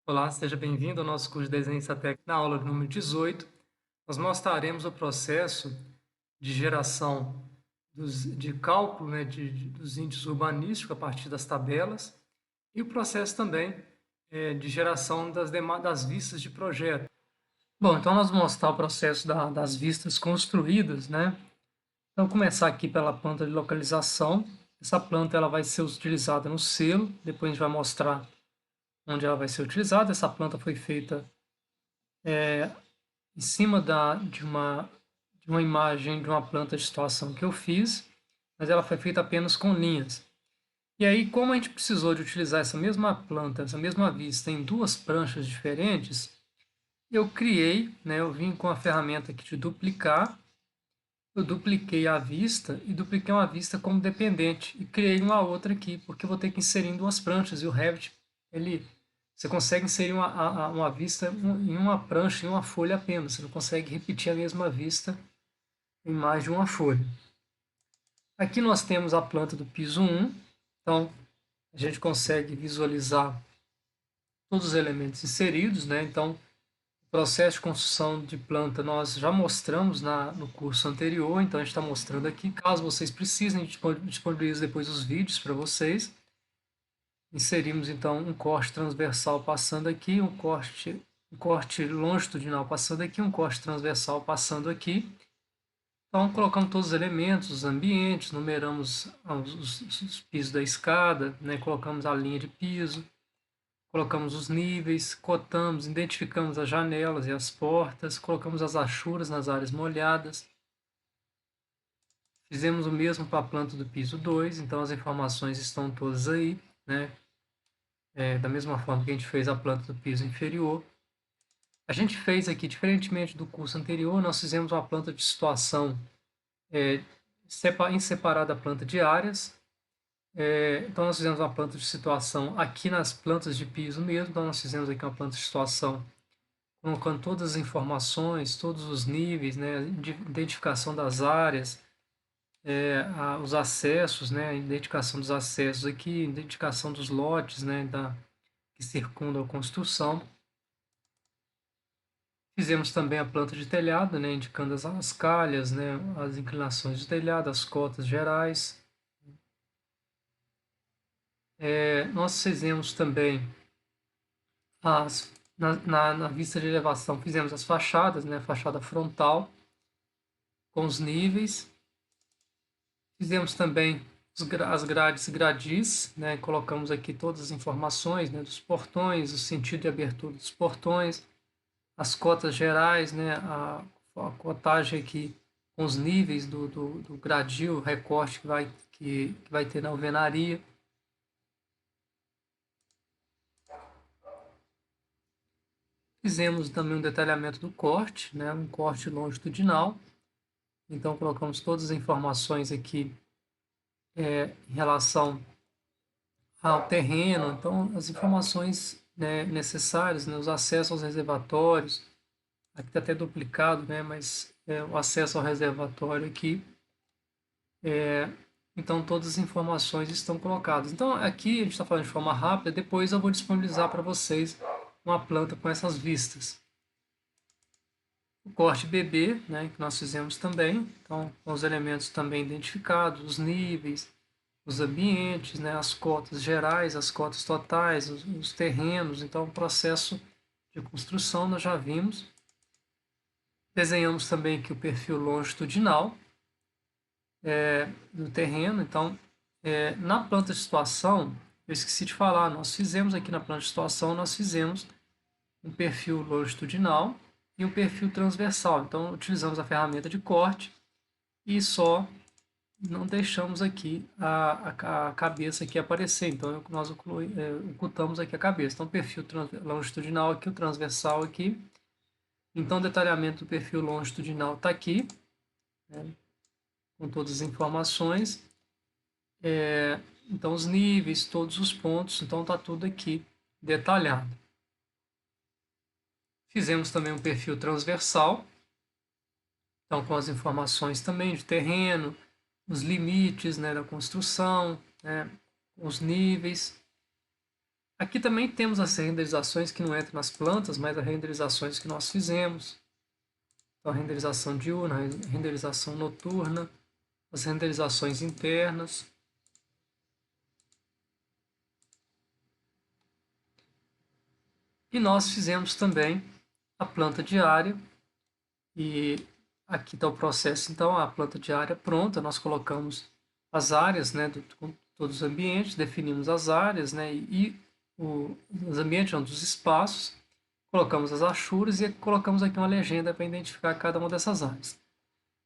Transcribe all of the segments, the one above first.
Olá, seja bem-vindo ao nosso curso de Desenho Satec. Na aula número 18, nós mostraremos o processo de geração de cálculo, né, dos índices urbanísticos a partir das tabelas e o processo também de geração das vistas de projeto. Bom, então nós vamos mostrar o processo das vistas construídas, né? Então, começar aqui pela planta de localização. Essa planta ela vai ser utilizada no selo, depois a gente vai mostrar onde ela vai ser utilizada. Essa planta foi feita em cima de uma imagem de uma planta de situação que eu fiz, mas ela foi feita apenas com linhas. E aí, como a gente precisou de utilizar essa mesma planta, essa mesma vista em duas pranchas diferentes, eu criei, né, eu vim com a ferramenta aqui de duplicar, eu dupliquei a vista e dupliquei uma vista como dependente e criei uma outra aqui, porque eu vou ter que inserir em duas pranchas e o Revit, você consegue inserir uma vista em uma prancha, em uma folha apenas, você não consegue repetir a mesma vista em mais de uma folha. Aqui nós temos a planta do piso 1, então a gente consegue visualizar todos os elementos inseridos, né? Então, o processo de construção de planta nós já mostramos no curso anterior, então a gente está mostrando aqui. Caso vocês precisem, a gente disponibiliza depois os vídeos para vocês. Inserimos então um corte transversal passando aqui, um corte longitudinal passando aqui, um corte transversal passando aqui. Então, colocamos todos os elementos, os ambientes, numeramos os pisos da escada, né? Colocamos a linha de piso, colocamos os níveis, cotamos, identificamos as janelas e as portas, colocamos as achuras nas áreas molhadas. Fizemos o mesmo para a planta do piso 2, então as informações estão todas aí, né? Da mesma forma que a gente fez a planta do piso inferior. A gente fez aqui, diferentemente do curso anterior, nós fizemos uma planta de situação em separada da planta de áreas. Então, nós fizemos uma planta de situação aqui nas plantas de piso mesmo. Então, nós fizemos aqui uma planta de situação colocando todas as informações, todos os níveis, né, identificação das áreas, os acessos, né, a identificação dos acessos aqui, identificação dos lotes, né, que circundam a construção. Fizemos também a planta de telhado, né, indicando as calhas, né, as inclinações do telhado, as cotas gerais. Nós fizemos também, na vista de elevação, fizemos as fachadas, né, a fachada frontal, com os níveis. Fizemos também as grades gradis, né, colocamos aqui todas as informações, né, dos portões, o sentido de abertura dos portões, as cotas gerais, né, a cotagem aqui com os níveis do gradil, recorte que vai ter na alvenaria. Fizemos também um detalhamento do corte, né, um corte longitudinal. Então, colocamos todas as informações aqui em relação ao terreno. Então, as informações, né, necessárias, né, os acessos aos reservatórios. Aqui está até duplicado, né, mas o acesso ao reservatório aqui. Então, todas as informações estão colocadas. Então, aqui a gente está falando de forma rápida. Depois eu vou disponibilizar para vocês uma planta com essas vistas. O corte BB, né, que nós fizemos também, então com os elementos também identificados, os níveis, os ambientes, né, as cotas gerais, as cotas totais, os terrenos, então o processo de construção nós já vimos. Desenhamos também aqui o perfil longitudinal do terreno, então na planta de situação, eu esqueci de falar, nós fizemos aqui na planta de situação, nós fizemos um perfil longitudinal e um perfil transversal. Então, utilizamos a ferramenta de corte e só não deixamos aqui a cabeça aqui aparecer. Então, nós ocultamos aqui a cabeça. Então, perfil longitudinal aqui, o transversal aqui. Então, o detalhamento do perfil longitudinal está aqui, né, com todas as informações. Então, os níveis, todos os pontos. Então, está tudo aqui detalhado. Fizemos também um perfil transversal, então com as informações também de terreno, os limites, né, da construção, né, os níveis. Aqui também temos as renderizações que não entram nas plantas, mas as renderizações que nós fizemos. Então, a renderização diurna, a renderização noturna, as renderizações internas. E nós fizemos também a planta diária. E aqui está o processo, então, a planta diária pronta. Nós colocamos as áreas, né, com todos os ambientes, definimos as áreas, né, os ambientes, não, dos espaços, colocamos as achuras e colocamos aqui uma legenda para identificar cada uma dessas áreas.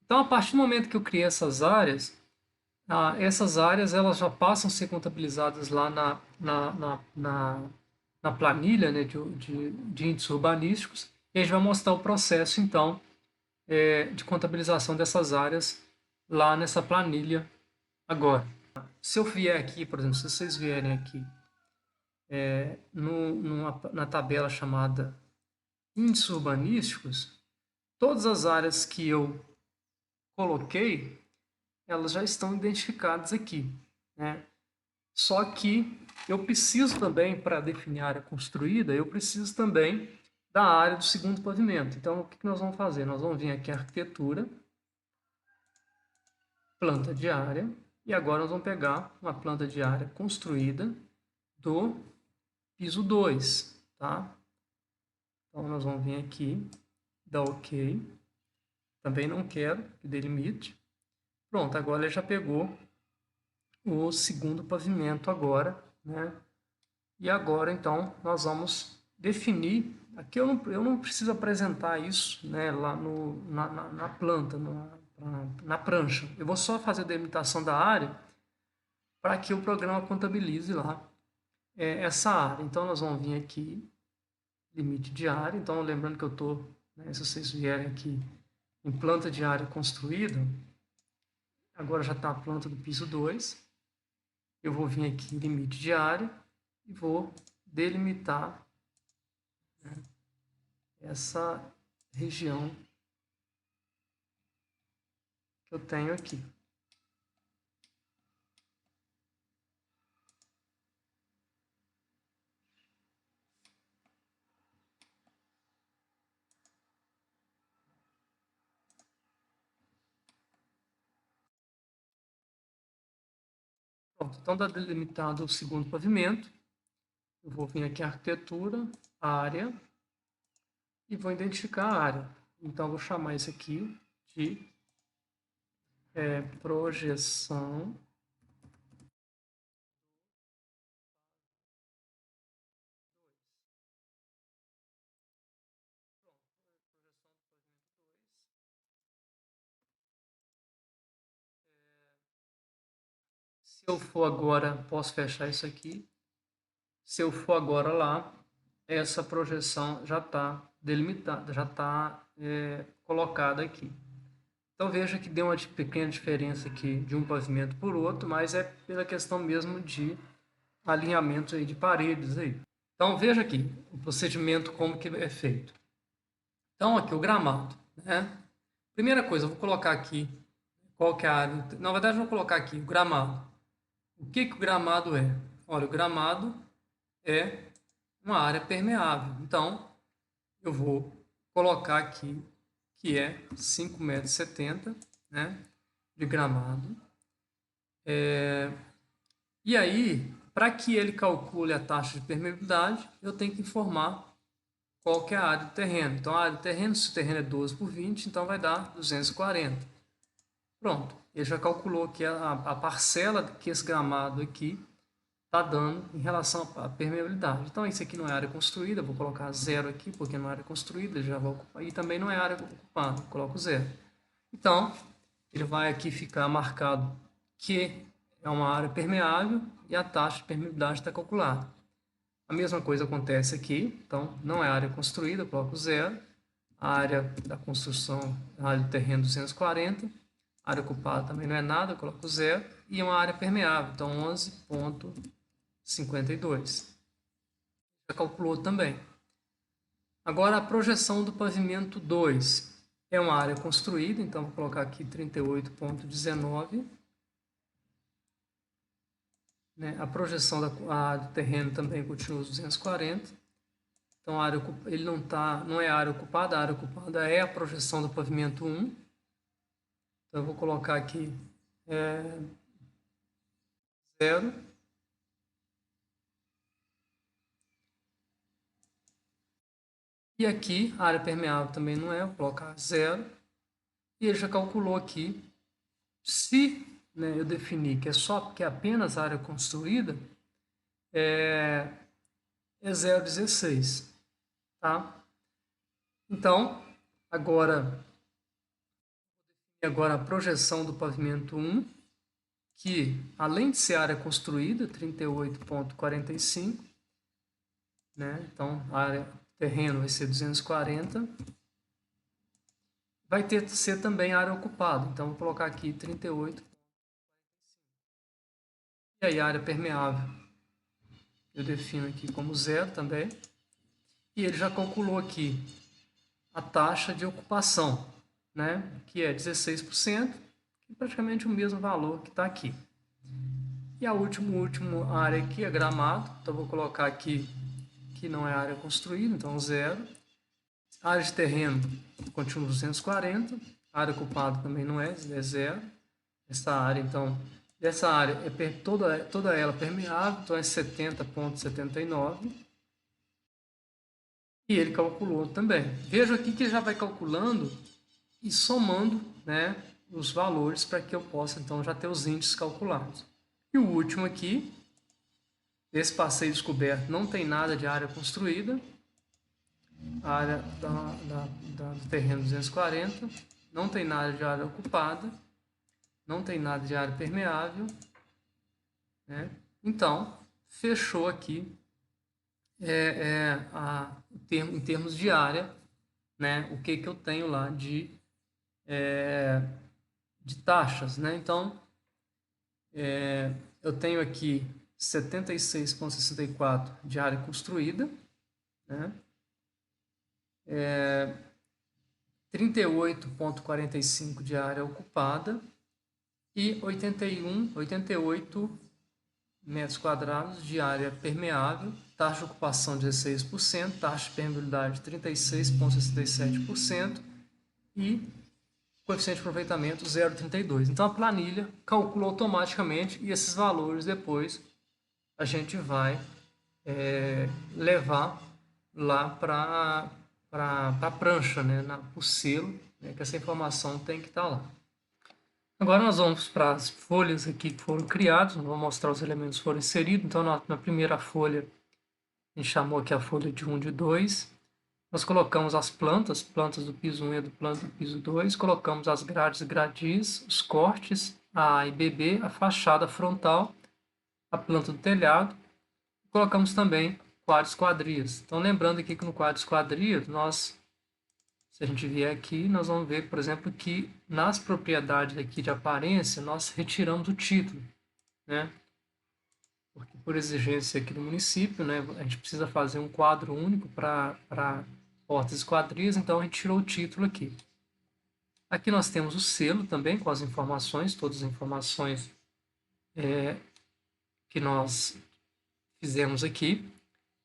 Então, a partir do momento que eu criei essas áreas elas já passam a ser contabilizadas lá na planilha, né, de índices urbanísticos, e a gente vai mostrar o processo, então, de contabilização dessas áreas lá nessa planilha agora. Se eu vier aqui, por exemplo, se vocês vierem aqui na tabela chamada índices urbanísticos, todas as áreas que eu coloquei, elas já estão identificadas aqui, né? Só que eu preciso também, para definir a área construída, eu preciso também da área do segundo pavimento. Então, o que nós vamos fazer? Nós vamos vir aqui em arquitetura, planta de área, e agora nós vamos pegar uma planta de área construída do piso 2, tá? Então, nós vamos vir aqui, dar OK. Também não quero que delimite. Pronto, agora ele já pegou o segundo pavimento agora, né? E agora, então, nós vamos definir. Aqui eu não preciso apresentar isso, né, lá na planta, na prancha. Eu vou só fazer a delimitação da área para que o programa contabilize lá essa área. Então, nós vamos vir aqui, limite de área. Então, lembrando que eu estou, né, se vocês vierem aqui em planta de área construída, agora já está a planta do piso 2. Eu vou vir aqui em limite de área e vou delimitar, né, essa região que eu tenho aqui. Pronto, então está delimitado o segundo pavimento. Eu vou vir aqui em arquitetura, área, e vou identificar a área. Então, eu vou chamar isso aqui de projeção Se eu for agora, posso fechar isso aqui. Se eu for agora lá, essa projeção já está delimitada, já está colocada aqui. Então veja que deu uma pequena diferença aqui de um pavimento por outro, mas é pela questão mesmo de alinhamento aí de paredes aí. Então veja aqui o procedimento como que é feito. Então aqui o gramado, né? Primeira coisa, eu vou colocar aqui qual que é a área. Na verdade, eu vou colocar aqui o gramado. O que que o gramado é? Olha, o gramado é uma área permeável. Então, eu vou colocar aqui que é 5,70 m, né, de gramado. E aí, para que ele calcule a taxa de permeabilidade, eu tenho que informar qual que é a área do terreno. Então, a área do terreno, se o terreno é 12 por 20, então vai dar 240. Pronto, ele já calculou que a parcela que esse gramado aqui está dando em relação à permeabilidade. Então, isso aqui não é área construída, vou colocar 0 aqui, porque não é área construída, já vou ocupar, e também não é área ocupada, coloco 0. Então, ele vai aqui ficar marcado que é uma área permeável e a taxa de permeabilidade está calculada. A mesma coisa acontece aqui, então não é área construída, coloco 0. A área da construção, a área do terreno 240, a área ocupada também não é nada, coloco 0. E uma área permeável, então 11,52. Já calculou também. Agora a projeção do pavimento 2 é uma área construída, então vou colocar aqui 38,19. né? A projeção da área do terreno também continua os 240. Então, a área, ele não é a área ocupada, a área ocupada é a projeção do pavimento 1. Então, eu vou colocar aqui 0. E aqui, a área permeável também não é, vou colocar 0. E ele já calculou aqui, se, né, eu definir que é só porque é apenas área construída, é 0,16, tá? Então, agora a projeção do pavimento 1, que além de ser área construída, 38,45, né? Então, a área terreno vai ser 240. Vai ter que ser também área ocupada. Então, vou colocar aqui 38. E aí, a área permeável, eu defino aqui como 0 também. E ele já calculou aqui a taxa de ocupação, né? Que é 16%, que é praticamente o mesmo valor que está aqui. E a última área aqui é gramado. Então, vou colocar aqui que não é área construída, então 0. A área de terreno continua 240. A área ocupada também não é 0. Essa área, então, dessa área é toda ela permeável, então é 70,79. E ele calculou também. Veja aqui que ele já vai calculando e somando, né, os valores para que eu possa, então, já ter os índices calculados. E o último aqui, esse passeio descoberto não tem nada de área construída, a área do terreno 240, não tem nada de área ocupada, não tem nada de área permeável, né? Então, fechou aqui em termos de área, né? O que eu tenho lá de taxas, né? Então, eu tenho aqui 76,64 de área construída, né? 38,45 de área ocupada e 88 metros quadrados de área permeável, taxa de ocupação 16%, taxa de permeabilidade 36,67% e coeficiente de aproveitamento 0,32. Então, a planilha calcula automaticamente e esses valores depois a gente vai levar lá para a prancha, né, para o selo, né, que essa informação tem que estar lá. Agora nós vamos para as folhas aqui que foram criadas, vou mostrar os elementos que foram inseridos. Então, na primeira folha, a gente chamou aqui a folha de 1, de 2. Nós colocamos as plantas do piso 1 e do piso 2, colocamos as grades e gradis, os cortes, a A e BB, a fachada frontal, a planta do telhado. Colocamos também quadros quadrias. Então, lembrando aqui que no quadros quadrias, se a gente vier aqui, nós vamos ver, por exemplo, que nas propriedades aqui de aparência, nós retiramos o título, né? Porque por exigência aqui do município, né, a gente precisa fazer um quadro único para portas e quadrias, então a gente tirou o título aqui. Aqui nós temos o selo também com as informações, todas as informações que nós fizemos aqui.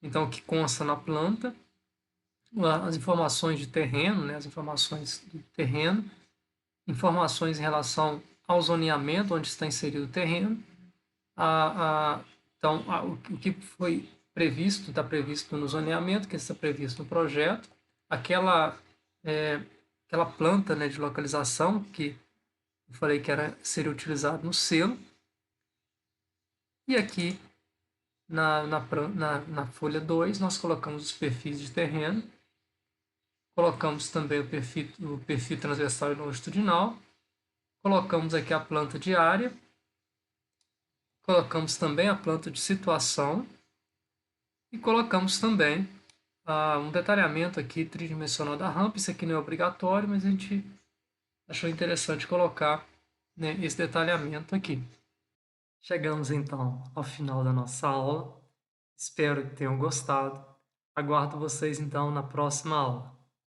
Então, o que consta na planta, as informações de terreno, né, as informações do terreno, informações em relação ao zoneamento, onde está inserido o terreno, então, o que foi previsto, está previsto no zoneamento, que está previsto no projeto, aquela planta, né, de localização que eu falei que seria utilizado no selo, e aqui na folha 2 nós colocamos os perfis de terreno, colocamos também o perfil transversal e longitudinal, colocamos aqui a planta de área, colocamos também a planta de situação e colocamos também um detalhamento aqui tridimensional da rampa. Isso aqui não é obrigatório, mas a gente achou interessante colocar, né, esse detalhamento aqui. Chegamos então ao final da nossa aula. Espero que tenham gostado. Aguardo vocês então na próxima aula.